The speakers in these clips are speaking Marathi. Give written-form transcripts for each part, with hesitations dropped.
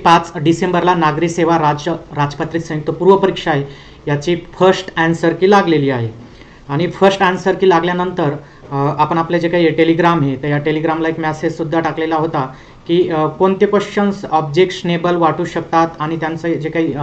5 डिसेंबरला नागरी सेवा राजपत्रित संयुक्त पूर्व परीक्षा आहे, याची फर्स्ट आन्सर की लागलेली आहे. आणि फर्स्ट आन्सर की लागल्यानंतर आपण आपले जे काही टेलिग्राम आहे तर या टेलिग्रामला एक मेसेजसुद्धा टाकलेला होता की कोणते क्वेश्चन्स ऑब्जेक्शनेबल वाटू शकतात आणि त्यांचं जे काही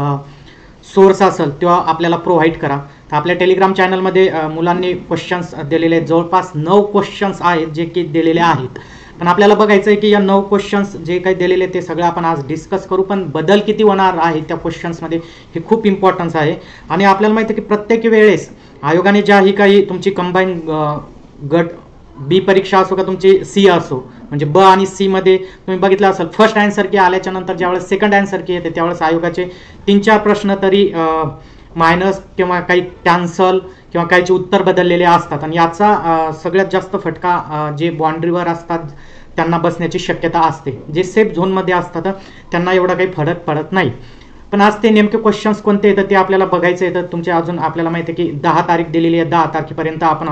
सोर्स असेल तेव्हा आपल्याला प्रोव्हाइड करा. तर आपल्या टेलिग्राम चॅनलमध्ये मुलांनी क्वेश्चन्स दिलेले आहेत, जवळपास 9 क्वेश्चन्स आहेत जे की दिलेले आहेत. पण आपल्याला बघायचं आहे की या 9 क्वेश्चन्स जे काही दिलेले ते सगळं आपण आज डिस्कस करू. पण बदल किती होणार आहे त्या क्वेश्चन्समध्ये हे खूप इम्पॉर्टन्स आहे. आणि आपल्याला माहिती आहे की प्रत्येक वेळेस आयोगाने ज्या ही काही तुमची कंबाईन गट बी परीक्षा असो का तुमची सी असो, म्हणजे ब आणि सी मध्ये तुम्ही बघितलं असेल फर्स्ट आन्सर की आल्याच्या नंतर ज्यावेळेस सेकंड आन्सर की येते त्यावेळेस आयोगाचे 3-4 प्रश्न तरी मायनस किंवा काही कॅन्सल किंवा काहीचे उत्तर बदललेले असतात. आणि याचा सगळ्यात जास्त फटका जे बाउंड्रीवर असतात त्यांना बसण्याची शक्यता असते. जे सेफ झोनमध्ये असतात त्यांना एवढा काही फरक पडत नाही. पण आज ते नेमके क्वेश्चन्स कोणते येतात ते आपल्याला बघायचं येतं. तुमचे अजून आपल्याला माहिती आहे की 10 तारीख दिलेली आहे, 10 तारखेपर्यंत आपण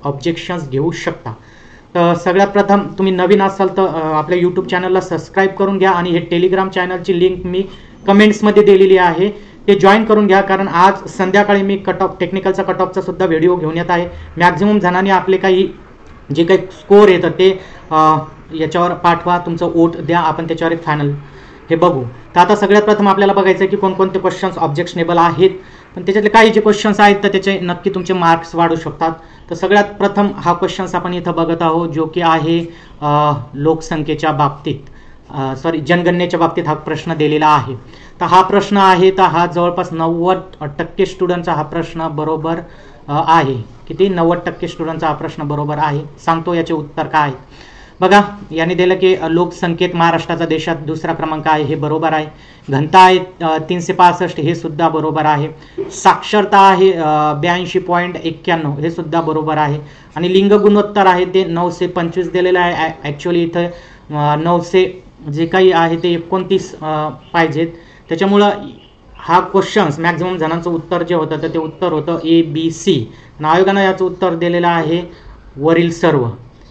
ऑब्जेक्शन्स घेऊ शकता. तर सगळ्यात प्रथम तुम्ही नवीन असाल तर आपल्या यूट्यूब चॅनलला सबस्क्राईब करून घ्या आणि हे टेलिग्राम चॅनलची लिंक मी कमेंट्समध्ये दिलेली आहे, ते जॉईन करून घ्या. कारण आज संध्याकाळी मी टेक्निकलचा कट ऑफचा सुद्धा व्हिडिओ घेऊन येत आहे. मॅक्झिमम जणांनी आपले काही जे काही स्कोअर येतं ते याच्यावर पाठवा, तुमचं वोट द्या, आपण त्याच्यावर एक फायनल हे बघू. तर आता सगळ्यात प्रथम आपल्याला बघायचं आहे की कोणकोणते क्वेश्चन्स ऑब्जेक्शनेबल आहेत. पण त्याच्यातले काही जे क्वेश्चन्स आहेत तर त्याचे नक्की तुमचे मार्क्स वाढू शकतात. तर सगळ्यात प्रथम हा क्वेश्चन्स आपण इथं बघत आहोत जो की आहे लोकसंख्येच्या बाबतीत, जनगणनेच्या बाबतीत हा प्रश्न दिलेला आहे. तर हा प्रश्न आहे तर हा जवळपास 90% स्टुडंटचा हा प्रश्न बरोबर आहे. किती? 90% स्टुडंटचा हा प्रश्न बरोबर आहे. सांगतो याचे उत्तर काय आहे. बघा, याने दिलं की लोकसंख्येत महाराष्ट्राचा देशात दुसरा क्रमांक आहे, हे बरोबर आहे. घनता आहे 365, हे सुद्धा बरोबर आहे. साक्षरता आहे 82.91, हे सुद्धा बरोबर आहे. आणि लिंग गुणोत्तर आहे ते 925 दिलेलं आहे. ॲक्च्युअली इथं 900 जे काही आहे ते 29 पाहिजेत. त्याच्यामुळं हा क्वेश्चन्स मॅक्झिमम जणांचं उत्तर जे होतं तर ते उत्तर होतं ABC. आयोगानं याचं उत्तर दिलेलं आहे वरील सर्व.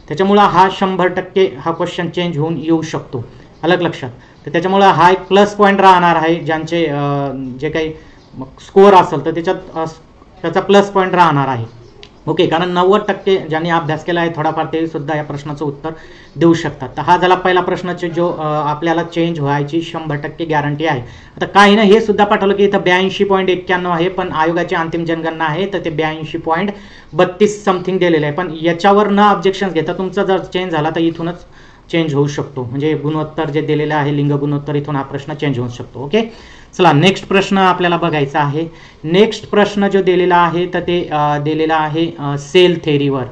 त्याच्यामुळं हा 100% हा क्वेश्चन चेंज होऊन येऊ शकतो, अलग लक्षात. तर त्याच्यामुळं हा एक प्लस पॉईंट राहणार आहे. ज्यांचे जे काही स्कोअर असेल तर त्याचा प्लस पॉईंट राहणार आहे. ओके, कारण 90% ज्यांनी अभ्यास केला आहे थोडाफार ते सुद्धा या प्रश्नाचं उत्तर देऊ शकतात. तर हा झाला पहिला प्रश्नाचे जो आपल्याला चेंज व्हायची 100% गॅरंटी आहे. आता काही ना हे सुद्धा पाठवलं की इथं 82.91 आहे, पण आयोगाची अंतिम जनगणना आहे तर ते 82.32 समथिंग दिलेलं आहे. पण याच्यावर न ऑब्जेक्शन्स घेता तुमचा जर चेंज झाला तर इथूनच चेंज होऊ शकतो. म्हणजे गुणोत्तर जे दिलेलं आहे लिंग गुणोत्तर, इथून हा प्रश्न चेंज होऊ शकतो. ओके, चला नेक्स्ट प्रश्न आपल्याला बघायचा आहे. नेक्स्ट प्रश्न जो दिलेला आहे तर ते दिलेला आहे सेल थेरीवर,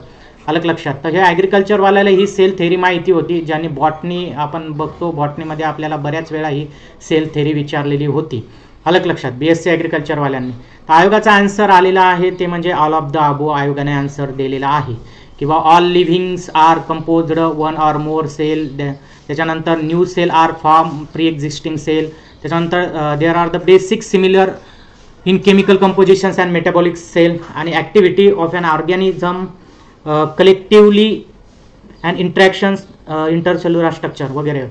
अलग लक्षात. तर हे ॲग्रिकल्चरवाल्याला ही सेल थेरी माहिती होती. ज्यांनी बॉटनी आपण बघतो, बॉटनीमध्ये आपल्याला बऱ्याच वेळा ही सेल थेरी विचारलेली होती, अलग लक्षात, BSc ॲग्रिकल्चरवाल्यांनी. तर आयोगाचा आन्सर आलेला आहे ते म्हणजे ऑल ऑफ द अबो. आयोगाने आन्सर दिलेला आहे किंवा all livings are composed one or more cell. त्याच्यानंतर new cell are form pre existing cell. त्याच्यानंतर there are the basic similar in chemical compositions and metabolic cell आणि activity of an organism collectively and interactions intercellular structure वगैरे.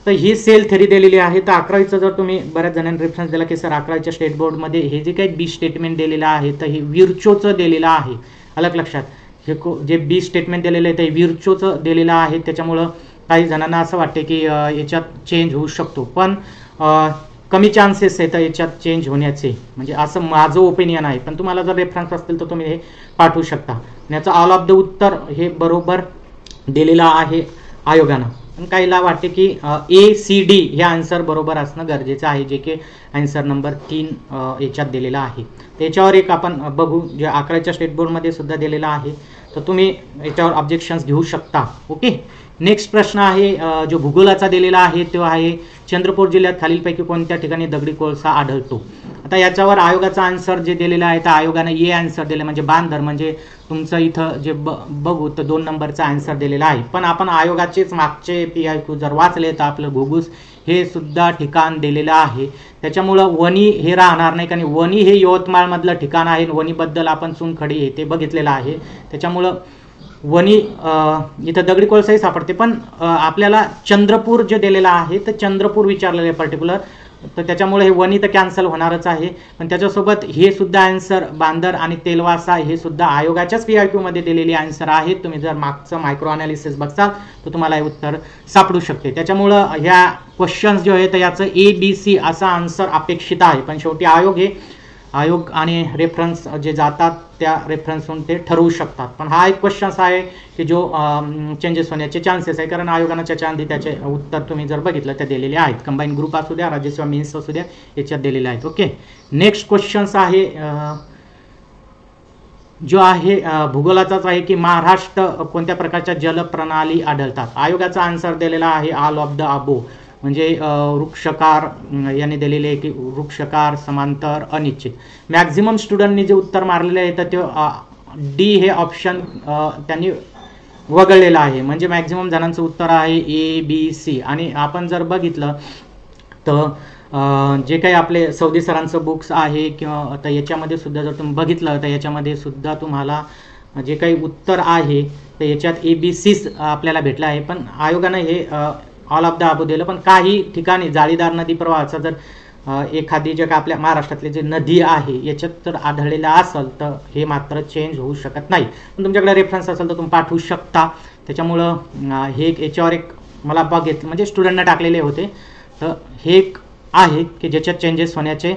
तर ही सेल थेरी दिलेली आहे. तर 11वीचं जर तुम्ही बऱ्याच जणांनी रेफरन्स दिला की सर 11वीच्या स्टेट बोर्डमध्ये हे जे काही बी स्टेटमेंट दिलेलं आहे तर हे विर्चोचं दिलेलं आहे, अलग लक्षात. हे जे बी स्टेटमेंट दिलेलं आहे ते विर्चोचं दिलेलं आहे. त्याच्यामुळं काही जणांना असं वाटते की याच्यात चेंज होऊ शकतो, पण कमी चान्सेस आहेत याच्यात चेंज होण्याचे, म्हणजे असं माझं ओपिनियन आहे. पण तुम्हाला जर रेफरन्स असतील तर तुम्ही हे पाठवू शकता. याचं ऑल ऑफ द उत्तर हे बरोबर दिलेलं आहे आयोगानं. पण काहीला वाटते की ACD हे आन्सर बरोबर असणं गरजेचं आहे, जे की आन्सर नंबर 3 याच्यात दिलेला आहे. त्याच्यावर एक आपण बघू, जे 11वीच्या स्टेट बोर्डमध्ये सुद्धा दिलेला आहे. तर तुम्ही याच्यावर ऑब्जेक्शन्स घेऊ शकता. ओके, नेक्स्ट प्रश्न आहे जो भूगोलाचा दिलेला आहे तो आहे चंद्रपूर जिल्ह्यात खालीलपैकी कोणत्या ठिकाणी दगडी कोळसा आढळतो. आता याच्यावर आयोगाचा आन्सर जे दिलेला आहे तर आयोगाने ए आन्सर दिले, म्हणजे बांधर, म्हणजे तुमचं इथं जे बघू तर 2 नंबरचा आन्सर दिलेला आहे. पण आपण आयोगाचेच मागचे PIQ जर वाचले तर आपलं घुगुस हे सुद्धा ठिकाण दिलेलं आहे. त्याच्यामुळं वणी हे राहणार नाही, कारण वणी हे यवतमाळमधलं ठिकाण आहे. वणीबद्दल आपण चुनखडी हे ते बघितलेलं आहे. त्याच्यामुळं वणी इथं दगडी कोळसाही सापडते, पण आपल्याला चंद्रपूर जे दिलेलं आहे तर चंद्रपूर विचारलेलं आहे पर्टिक्युलर, तर त्याच्यामुळे हे वणी तर कॅन्सल होणारच आहे. पण त्याच्यासोबत हे सुद्धा आन्सर बांदर आणि तेलवासा हे सुद्धा आयोगाच्याच PIQ मध्ये दिलेली आन्सर आहेत. तुम्ही जर मागचं मायक्रो अनालिसिस बघसाल तर तुम्हाला हे उत्तर सापडू शकते. त्याच्यामुळं ह्या क्वेश्चन्स जे आहेत याचं ABC असा आन्सर अपेक्षित आहे. पण शेवटी आयोग आणि रेफरन्स जे जातात त्या रेफरन्सहून ते ठरवू शकतात. पण हा एक क्वेश्चन्स आहे की जो चेंजेस होण्याचे चान्सेस आहे, कारण आयोगानं त्याच्या आधी त्याचे उत्तर तुम्ही जर बघितलं ते दिलेले आहेत. कंबाईन ग्रुप असू द्या, राज्यसेवा मेन्स असू द्या, याच्यात दिलेले आहेत. ओके, नेक्स्ट क्वेश्चन्स आहे जो आहे भूगोलाचाच आहे की महाराष्ट्र कोणत्या प्रकारच्या जलप्रणाली आढळतात. आयोगाचा आन्सर दिलेला आहे ऑल ऑफ द अबो, म्हणजे वृक्षकार यांनी दिलेले आहे की वृक्षकार, समांतर, अनिश्चित. मॅक्झिमम स्टुडंटनी जे उत्तर मारलेले आहे तर ते D हे ऑप्शन त्यांनी वगळलेलं आहे. म्हणजे मॅक्झिमम जणांचं उत्तर आहे ABC. आणि आपण जर बघितलं तर जे काही आपले सौदी सरांचं बुक्स आहे किंवा आता याच्यामध्ये सुद्धा जर तुम्ही बघितलं तर याच्यामध्ये सुद्धा तुम्हाला जे काही उत्तर आहे तर याच्यात ABCच आपल्याला भेटलं आहे. पण आयोगानं हे ऑल ऑफ द अबो दिलं. पण काही ठिकाणी जाळीदार नदी प्रवाहाचा जर एखादी जे का आपल्या महाराष्ट्रातली जी नदी आहे याच्यात जर आढळलेला असेल तर हे मात्र चेंज होऊ शकत नाही. पण तुमच्याकडे रेफरन्स असेल तर तुम्ही पाठवू शकता. त्याच्यामुळं हे याच्यावर एक मला बघितलं म्हणजे स्टुडंटने टाकलेले होते, तर हे एक आहे की ज्याच्यात चेंजेस होण्याचे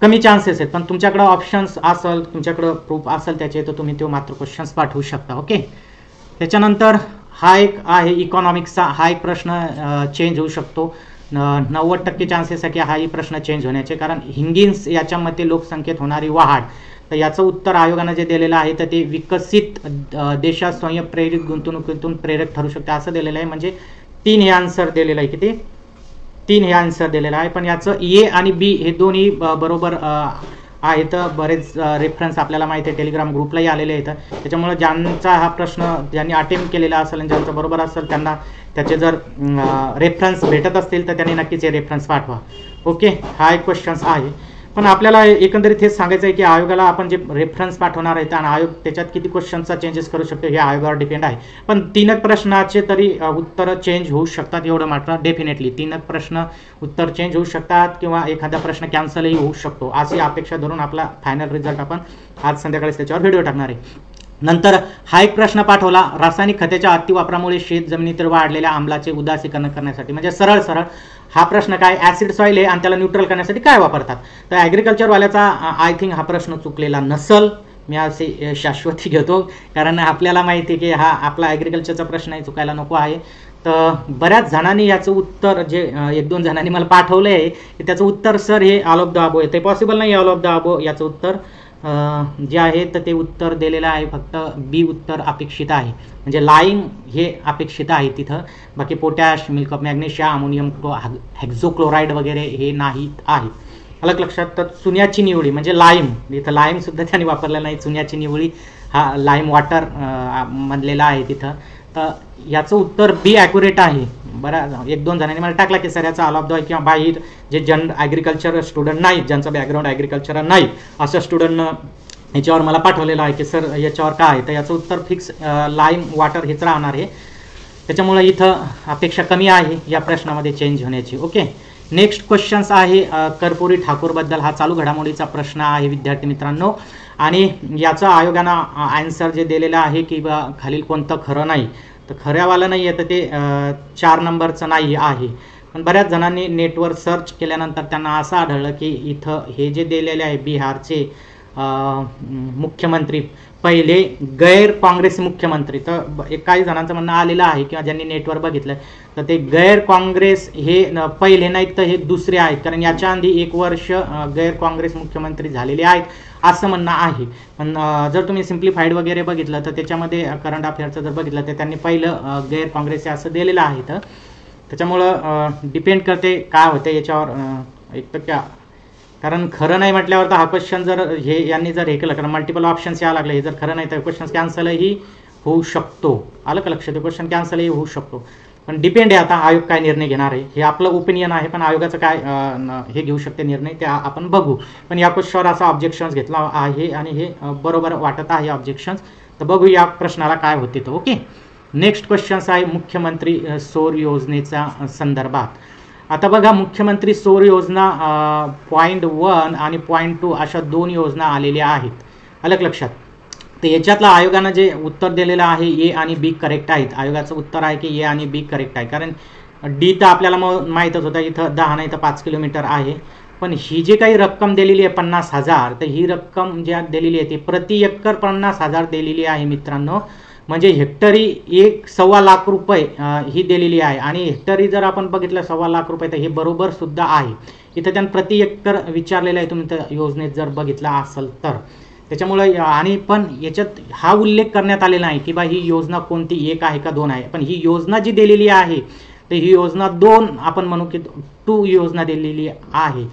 कमी चान्सेस आहेत. पण तुमच्याकडे ऑप्शन्स असेल, तुमच्याकडे प्रूफ असेल त्याचे, तर तुम्ही तो मात्र क्वेश्चन्स पाठवू शकता. ओके, त्याच्यानंतर हा एक आहे इकॉनॉमिक्सचा. हा एक प्रश्न चेंज होऊ शकतो. 90% चान्सेस आहे की हाही प्रश्न चेंज होण्याचे, कारण हिंगिन्स याच्यामध्ये लोकसंख्येत होणारी वाढ, तर याचं उत्तर आयोगानं जे दिलेलं आहे तर ते विकसित देशात स्वयंप्रेरित गुंतवणुकीतून प्रेरक ठरू शकते असं दिलेलं आहे. म्हणजे 3 हे आन्सर दिलेलं आहे. किती? 3 हे आन्सर दिलेलं आहे. पण याचं A आणि B हे दोन्ही बरोबर आहेत. बरेच रेफरन्स आपल्याला माहिती आहे, टेलिग्राम ग्रुपलाही आलेले आहेत. त्याच्यामुळे ज्यांचा हा प्रश्न ज्यांनी अटेम्प्ट केलेला असेल आणि ज्यांचं बरोबर असेल त्यांना त्याचे जर रेफरन्स भेटत असतील तर त्यांनी नक्कीच हे रेफरन्स पाठवा. ओके, हा एक क्वेश्चन्स आहे. पण आपल्याला एकंदरीत हेच सांगायचं आहे की आयोगाला आपण जे रेफरन्स पाठवणार आहेत आणि आयोग त्याच्यात किती क्वेश्चनचा चेंजेस करू शकतो हे आयोगावर डिपेंड आहे. पण 3 प्रश्नाचे तरी उत्तर चेंज होऊ शकतात एवढं मात्र डेफिनेटली. 3 प्रश्न उत्तर चेंज होऊ शकतात किंवा एखादा प्रश्न कॅन्सलही होऊ शकतो अशी अपेक्षा धरून आपला फायनल रिझल्ट आपण आज संध्याकाळी त्याच्यावर व्हिडिओ टाकणार आहे. नंतर हा एक प्रश्न पाठवला, रासायनिक खताच्या अतिवापरामुळे शेत जमिनीतील वाढलेल्या आम्लाचे उदासीकरण करण्यासाठी. म्हणजे सरळ हा प्रश्न काय, ऍसिड सॉइल आहे आणि त्याला न्यूट्रल करण्यासाठी काय वापरतात. तर ॲग्रिकल्चरवाल्याचा आय थिंक हा प्रश्न चुकलेला नसल, मी असे शाश्वती घेतो, कारण आपल्याला माहिती आहे की हा आपला ॲग्रिकल्चरचा प्रश्नही चुकायला नको आहे. तर बऱ्याच जणांनी याचं उत्तर जे 1-2 जणांनी मला पाठवलं आहे की त्याचं उत्तर सर हे ऑल ऑफ द अबो आहे. ते पॉसिबल नाही ऑल ऑफ द अबो. याचं उत्तर जे आहे तर ते उत्तर दिलेलं आहे, फक्त B उत्तर अपेक्षित आहे. म्हणजे लाईम हे अपेक्षित आहे तिथं. बाकी potash, milk of magnesia, ammonium hexachloride वगैरे हे नाहीत आहे. अलग लक्षात. तर चुन्याची निवळी म्हणजे लाईम, इथं लाईम सुद्धा त्यांनी वापरलं नाही. चुन्याची निवळी हा लाईम वॉटर म्हणलेला आहे तिथं. तर याचं उत्तर B ॲक्युरेट आहे. बरं, 1-2 जणांनी मला टाकला की सर याचा ऑल ऑफ द किंवा बाहेर जे ॲग्रिकल्चर स्टुडंट नाहीत, ज्यांचं बॅकग्राऊंड ॲग्रिकल्चर नाही अशा स्टुडंटनं याच्यावर मला पाठवलेलं आहे की सर याच्यावर काय आहे. तर याचं उत्तर फिक्स लाईम वॉटर हेच राहणार आहे. त्याच्यामुळे इथं अपेक्षा कमी आहे या प्रश्नामध्ये चेंज होण्याची. ओके, नेक्स्ट क्वेश्चन्स आहे कर्पूरी ठाकूरबद्दल. हा चालू घडामोडीचा प्रश्न आहे विद्यार्थी मित्रांनो, आणि याचा आयोगानं आन्सर जे दिलेलं आहे की खालील कोणतं खरं नाही. तर खऱ्यावालं नाही आहे तर ते 4 नंबरचं नाही आहे. पण बऱ्याच जणांनी नेटवर सर्च केल्यानंतर त्यांना असं आढळलं की इथं हे जे दिलेले आहे बिहारचे मुख्यमंत्री, पहिले गैर काँग्रेस मुख्यमंत्री, तर काही जणांचं म्हणणं आलेलं आहे किंवा ज्यांनी नेटवर बघितलं तर ते गैर काँग्रेस हे पहिले नाहीत तर हे दुसरे आहेत, कारण याच्या आधी 1 वर्ष गैर काँग्रेस मुख्यमंत्री झालेले आहेत असं म्हणणं आहे. पण जर तुम्ही सिम्प्लिफाईड वगैरे बघितलं तर त्याच्यामध्ये करंट अफेअरचं जर बघितलं तर त्यांनी पहिलं गैर काँग्रेस असं दिलेलं आहे. तर त्याच्यामुळं डिपेंड करते काय होते याच्यावर. एक तर क्या, कारण खरं नाही म्हटल्यावर तर हा क्वेश्चन जर हे यांनी जर हे केलं, कारण मल्टिपल ऑप्शन्स यावं लागले, हे जर खरं नाही तर क्वेश्चन कॅन्सलही होऊ शकतो. आलं का लक्षात? क्वेश्चन कॅन्सलही होऊ शकतो. पण डिपेंड आहे आता आयोग काय निर्णय घेणार आहे. हे आपलं ओपिनियन आहे, पण आयोगाचं काय हे घेऊ शकते निर्णय ते आपण बघू. पण या क्वेश्चनवर असा ऑब्जेक्शन्स घेतला आहे आणि हे बरोबर वाटत आहे ऑब्जेक्शन्स. तर बघू या प्रश्नाला काय होते तो. ओके, नेक्स्ट क्वेश्चन्स आहे मुख्यमंत्री सौर योजनेच्या संदर्भात. आता बघा, मुख्यमंत्री सौर योजना .1 आणि .2 अशा 2 योजना आलेल्या आहेत, अलग लक्षात. तर याच्यातलं आयोगानं जे उत्तर दिलेलं आहे ए आणि बी करेक्ट आहेत. आयोगाचं उत्तर आहे की ए आणि बी करेक्ट आहे, कारण डी तर आपल्याला माहीतच होतं, इथं 10 नाही तर 5 किलोमीटर आहे. पण ही जी काही रक्कम दिलेली आहे 50,000, तर ही रक्कम ज्या दिलेली आहे ती प्रति एकर 50,000 दिलेली आहे मित्रांनो. म्हणजे हेक्टरी 1.25 लाख रुपये ही दिलेली आहे. आणि हेक्टरी जर आपण बघितलं 1.25 लाख रुपये, तर हे बरोबर सुद्धा आहे. इथं त्यांनी प्रति एकर विचारलेलं आहे, तुम्ही त्या योजनेत जर बघितला असेल तर. त्याच्यामुळे आणि पण याच्यात हा उल्लेख करण्यात आलेला नाही की बा ही योजना कोणती, 1 आहे का 2 आहे. पण ही योजना जी दिलेली आहे तर ही योजना 2 आपण म्हणू की 2 योजना दिलेली आहे.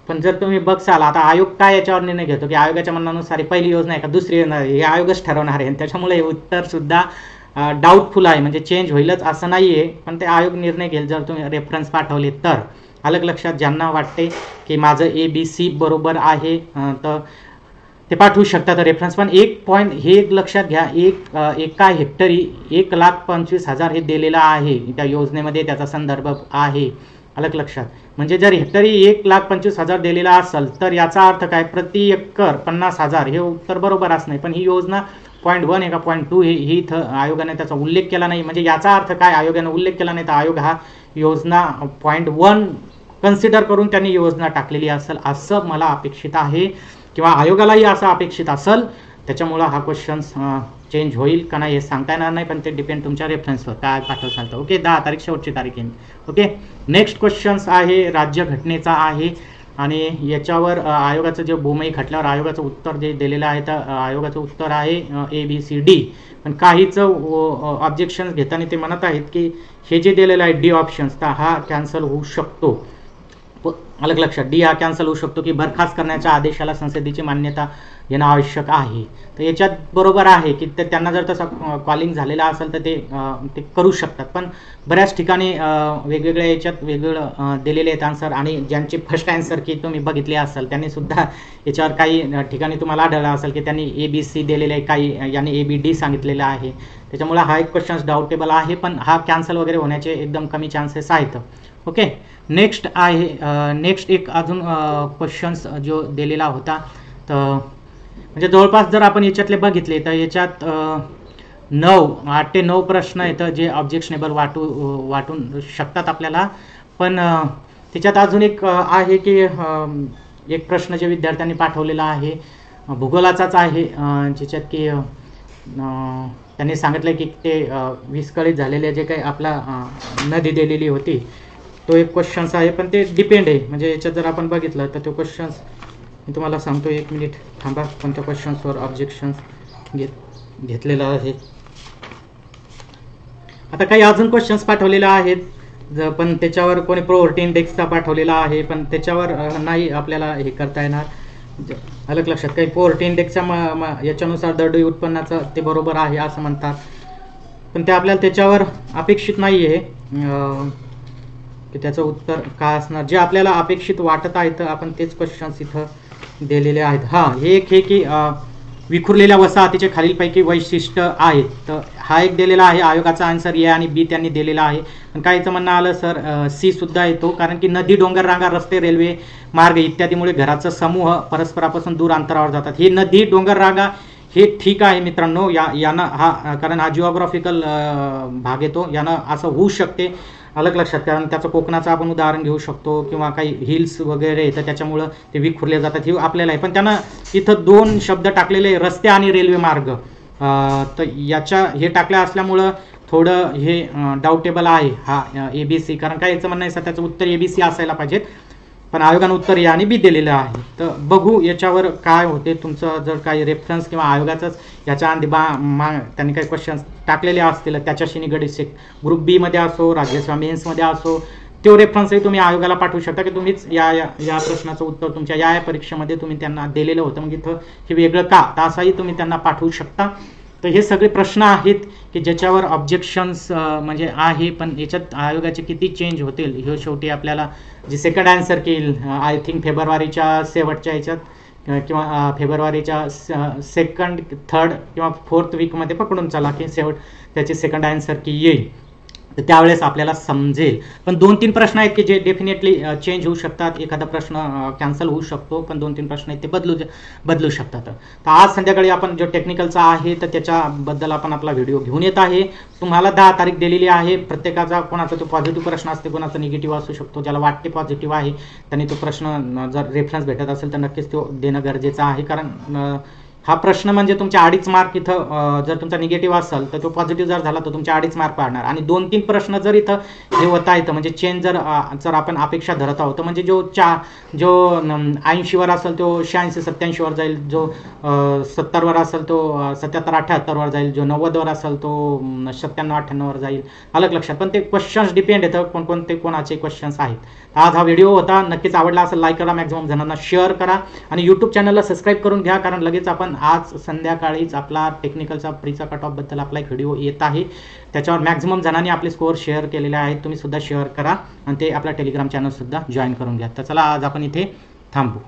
पण जर तुम्ही बघसाल, आता आयोग काय याच्यावर निर्णय घेतो की आयोगाच्या म्हणण्यानुसार पहिली योजना आहे का दुसरी योजना आहे, हे आयोगच ठरवणार आहे. त्याच्यामुळे हे उत्तर सुद्धा डाऊटफुल आहे, म्हणजे चेंज होईलच असं नाही आहे. पण ते आयोग निर्णय घेईल जर तुम्ही रेफरन्स पाठवले तर. अलग लक्षात, ज्यांना वाटते की माझं ABC बरोबर आहे तर ते पाठवू शकतात रेफरन्स. पण एक पॉईंट हे एक लक्षात घ्या, एका हेक्टरी 1,25,000 हे दिलेलं आहे त्या योजनेमध्ये, त्याचा संदर्भ आहे, अलग लक्षात. म्हणजे जर हेक्टरी 1,25,000 दिलेला असेल तर याचा अर्थ काय, प्रति एकर 50,000 हे उत्तर बरोबर असं नाही. पण ही योजना .1 आहे का .2 ही इथं आयोगाने त्याचा उल्लेख केला नाही. म्हणजे याचा अर्थ काय, आयोगाने उल्लेख केला नाही तर आयोग हा योजना .1 कन्सिडर करून त्यांनी योजना टाकलेली असेल असं मला अपेक्षित आहे, किंवा आयोगालाही असं अपेक्षित असेल. त्याच्यामुळं हा क्वेश्चन चेंज होईल का नाही हे सांगता येणार नाही, पण ते डिपेंड तुमच्या रेफरन्सवर काय पाठवू सांगतं. ओके, 10 तारीख शेवटची तारीख आहे. ओके, नेक्स्ट क्वेश्चन्स आहे राज्यघटनेचा आहे. आणि याच्यावर आयोगाचं जे भूमी खटल्यावर आयोगाचं उत्तर जे दिलेलं आहे तर आयोगाचं उत्तर आहे ABCD. पण काहीच ऑब्जेक्शन्स घेताना ते म्हणत आहेत की हे जे दिलेलं आहे D ऑप्शन्स, तर हा कॅन्सल होऊ शकतो. अलग लक्षात, डी हा कॅन्सल होऊ शकतो की बरखास्त करण्याच्या आदेशाला संसदेची मान्यता येणं आवश्यक आहे. तर याच्यात बरोबर आहे की त्यांना जर तसं कॉलिंग झालेला असेल तर ते करू शकतात. पण बऱ्याच ठिकाणी वेगवेगळ्या याच्यात वेगवेगळं दिलेले आहेत आन्सर. आणि ज्यांचे फर्स्ट आन्सर की तुम्ही बघितले असेल त्यांनी सुद्धा याच्यावर काही ठिकाणी तुम्हाला आढळलं असेल की त्यांनी ABC दिलेले आहे, काही यांनी ABD सांगितलेलं आहे. त्याच्यामुळे हा एक क्वेश्चन डाऊटेबल आहे, पण हा कॅन्सल वगैरे होण्याचे एकदम कमी चान्सेस आहेत. ओके, नेक्स्ट आहे, नेक्स्ट एक अजून क्वेश्चन्स जो दिलेला होता, तर म्हणजे जवळपास जर आपण याच्यातले बघितले तर याच्यात 8 ते 9 प्रश्न आहेत जे ऑब्जेक्शनेबल वाटून शकतात आपल्याला. पण त्याच्यात अजून एक आहे की एक प्रश्न जे विद्यार्थ्यांनी पाठवलेला आहे भूगोलाचाच आहे, ज्याच्यात की त्यांनी सांगितलं की ते विस्कळीत झालेले जे काही आपला नदी दिलेली होती तो एक क्वेश्चन्स आहे. पण ते डिपेंड आहे, म्हणजे याच्यात जर आपण बघितलं तर तो क्वेश्चन्स मी तुम्हाला सांगतो, 1 मिनिट थांबा, कोणत्या क्वेश्चन्सवर ऑब्जेक्शन्स घेतलेलं आहे. आता काही अजून क्वेश्चन्स पाठवलेले आहेत, पण त्याच्यावर कोणी प्रोवर्टी इंडेक्सचा पाठवलेला आहे, पण त्याच्यावर नाही आपल्याला हे करता येणार. अलग लक्षात, काही प्रोवर्टी इंडेक्सच्या याच्यानुसार दरडोई उत्पन्नाचं ते बरोबर आहे असं म्हणतात, पण ते आपल्याला त्याच्यावर अपेक्षित नाही आहे की त्याचं उत्तर काय असणार. जे आपल्याला अपेक्षित वाटत आहे तर आपण तेच क्वेश्चन्स इथं दिलेले आहेत. हे एक हे की विखुरलेल्या वसाहतीचे खालीलपैकी वैशिष्ट्य आहेत, तर हा एक दिलेला आहे. आयोगाचा आन्सर ए आणि बी त्यांनी दिलेला आहे. पण काहीचं म्हणणं आलं सर सी सुद्धा येतो, कारण की नदी, डोंगर रांगा, रस्ते, रेल्वे मार्ग इत्यादीमुळे घराचा समूह परस्परापासून दूर अंतरावर जातात. हे नदी, डोंगर रांगा हे ठीक आहे मित्रांनो, यानं हा, कारण हा जिओग्राफिकल भाग येतो, यानं असं होऊ शकते. अलग लक्षात, कारण त्याचं कोकणाचं आपण उदाहरण घेऊ शकतो, किंवा काही हिल्स वगैरे येतं त्याच्यामुळं ते विखुरले जातात, हे आपल्याला आहे. पण त्यानं इथं 2 शब्द टाकलेले, रस्ते आणि रेल्वे मार्ग, तर याच्या हे टाकल्या असल्यामुळं थोडं हे डाऊटेबल आहे हा ABC. कारण काय याचं म्हणणं आहे सर त्याचं उत्तर ABC असायला पाहिजेत, पण आयोगानं उत्तर ए आणि बी दिलेलं आहे. तर बघू याच्यावर काय होते. तुमचं जर काही रेफरन्स किंवा आयोगाचंच याच्या आधी त्यांनी काही क्वेश्चन्स टाकलेले असतील त्याच्याशी निगडीत ग्रुप बी मध्ये असो, राज्यसेवा मेन्समध्ये असो, तो रेफरन्सही तुम्ही आयोगाला पाठवू शकता की तुम्हीच या प्रश्नाचं उत्तर तुमच्या या परीक्षेमध्ये तुम्ही त्यांना दिलेलं होतं, मग इथं हे वेगळं का, तर असाही तुम्ही त्यांना पाठवू शकता. तर हे सगळे प्रश्न आहेत की ज्याच्यावर ऑब्जेक्शन्स म्हणजे आहे, पण याच्यात आयोगाचे किती चेंज होतील हे शेवटी आपल्याला जे सेकंड आन्सर येईल आय थिंक फेब्रुवारीच्या शेवटच्या याच्यात किंवा फेब्रुवारीच्या सेकंड, थर्ड किंवा फोर्थ वीकमध्ये पकडून चला की त्याची सेकंड आन्सर की येईल, तर त्यावेळेस आपल्याला समजेल. पण 2-3 प्रश्न आहेत की जे डेफिनेटली चेंज होऊ शकतात. एखादा प्रश्न कॅन्सल होऊ शकतो, पण 2-3 प्रश्न आहेत ते बदलू शकतात. तर आज संध्याकाळी आपण जो टेक्निकलचा आहे तर त्याच्याबद्दल आपण आपला व्हिडिओ घेऊन येत आहे. तुम्हाला 10 तारीख दिलेली आहे. प्रत्येकाचा कोणाचा तो पॉझिटिव्ह प्रश्न असते, कोणाचा निगेटिव्ह असू शकतो. ज्याला वाटते पॉझिटिव्ह आहे त्यांनी तो प्रश्न जर रेफरन्स भेटत असेल तर नक्कीच तो देणं गरजेचं आहे. कारण हा प्रश्न म्हणजे तुमचे 2.5 मार्क इथं जर तुमचा निगेटिव्ह असेल तर तो पॉझिटिव्ह जर झाला तर तुमचे 2.5 मार्क वाढणार. आणि 2-3 प्रश्न जर इथं हे होता येतं म्हणजे चेंज जर आपण अपेक्षा धरत आहोत तर म्हणजे जो 80वर असेल तो 86-87वर जाईल, जो 70वर असेल तो 77-78वर जाईल, जो 90वर असेल तो 97-98वर जाईल. अलग लक्षात. पण ते क्वेश्चन्स डिपेंड येतं कोणते कोणाचे क्वेश्चन्स आहेत. आज हा व्हिडिओ होता. नक्कीच आवडला असेल लाईक करा, मॅक्झिमम जणांना शेअर करा आणि यूट्यूब चॅनलला सबस्क्राईब करून घ्या. कारण लगेच आपण आज संध्याकाळीच आपला टेक्निकलचा प्रीचा कट ऑफ बद्दल आपला एक व्हिडिओ येत आहे. त्याच्यावर मॅक्झिमम जणांनी आपले स्कोअर शेअर केलेले आहेत. तुम्ही सुद्धा शेअर करा आणि ते आपला टेलिग्राम चॅनल सुद्धा जॉईन करून घ्या. तर चला आज आपण इथे थांबू.